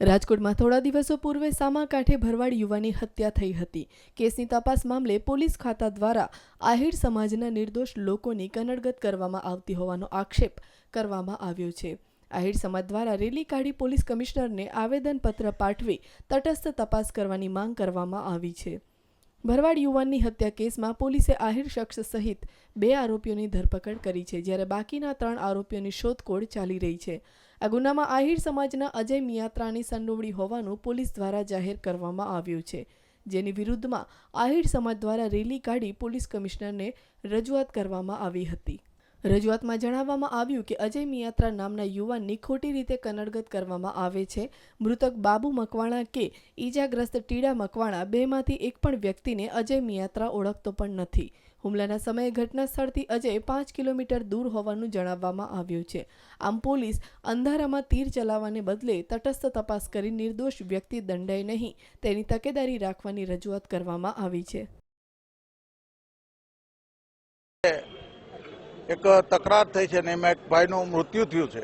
રાજકોટમાં થોડા દિવસો પૂર્વે સામાકાંઠે ભરવાડ યુવાની હત્યા થઈ હતી। કેસની તપાસ મામલે પોલીસ ખાતા દ્વારા આહિર સમાજના નિર્દોષ લોકોની કનડગત કરવામાં આવતી હોવાનો આક્ષેપ કરવામાં આવ્યો છે। આહિર સમાજ દ્વારા રેલી કાઢી પોલીસ કમિશનરને આવેદનપત્ર પાઠવી તટસ્થ તપાસ કરવાની માંગ કરવામાં આવી છે। ભરવાડ યુવાનની હત્યા કેસમાં પોલીસે આહિર શખ્સ સહિત 2 આરોપીઓની ધરપકડ કરી છે, જ્યારે બાકીના 3 આરોપીઓની શોધખોળ ચાલી રહી છે। આ ગુનામાં આહિર સમાજના અજય મિયાત્રાની સંડોવણી હોવાનું પોલીસ દ્વારા જાહેર કરવામાં આવ્યું છે, જેની વિરુદ્ધમાં આહિર સમાજ દ્વારા રેલી કાઢી પોલીસ કમિશનરને રજૂઆત કરવામાં આવી હતી। રજૂઆતમાં જણાવવામાં આવ્યું કે અજય મિયાત્રા નામના યુવાનની ખોટી રીતે કનડગત કરવામાં આવે છે। મૃતક બાબુ મકવાણા કે ઈજાગ્રસ્ત ટીડા મકવાણા બેમાંથી એક પણ વ્યક્તિને અજય મિયાત્રા ઓળખતો પણ નથી। હુમલાના સમયે ઘટના સ્થળથી અજય 5 કિલોમીટર દૂર હોવાનું જણાવવામાં આવ્યું છે। આમ પોલીસ અંધારામાં તીર ચલાવવાને બદલે તટસ્થ તપાસ કરી નિર્દોષ વ્યક્તિ દંડાય નહીં તેની તકેદારી રાખવાની રજૂઆત કરવામાં આવી છે। એક તકરાર થઈ છે ને એમાં એક ભાઈનું મૃત્યુ થયું છે।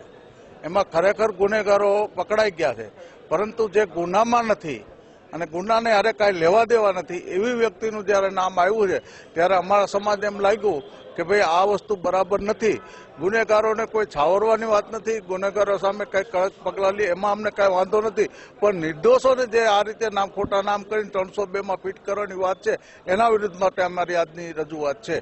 એમાં ખરેખર ગુનેગારો પકડાઈ ગયા છે, પરંતુ જે ગુનામાં નથી અને ગુનાને હારે કાંઈ લેવા દેવા નથી એવી વ્યક્તિનું જ્યારે નામ આવ્યું છે ત્યારે અમારા સમાજ એમ લાગ્યું કે ભાઈ આ વસ્તુ બરાબર નથી। ગુનેગારોને કોઈ છાવરવાની વાત નથી, ગુનેગારો સામે કંઈ કડક પગલાં લે એમાં અમને કાંઈ વાંધો નથી, પણ નિર્દોષોને જે આ રીતે ખોટા નામ કરીને 302માં ફિટ કરવાની વાત છે એના વિરુદ્ધ માટે અમારી આજની રજૂઆત છે।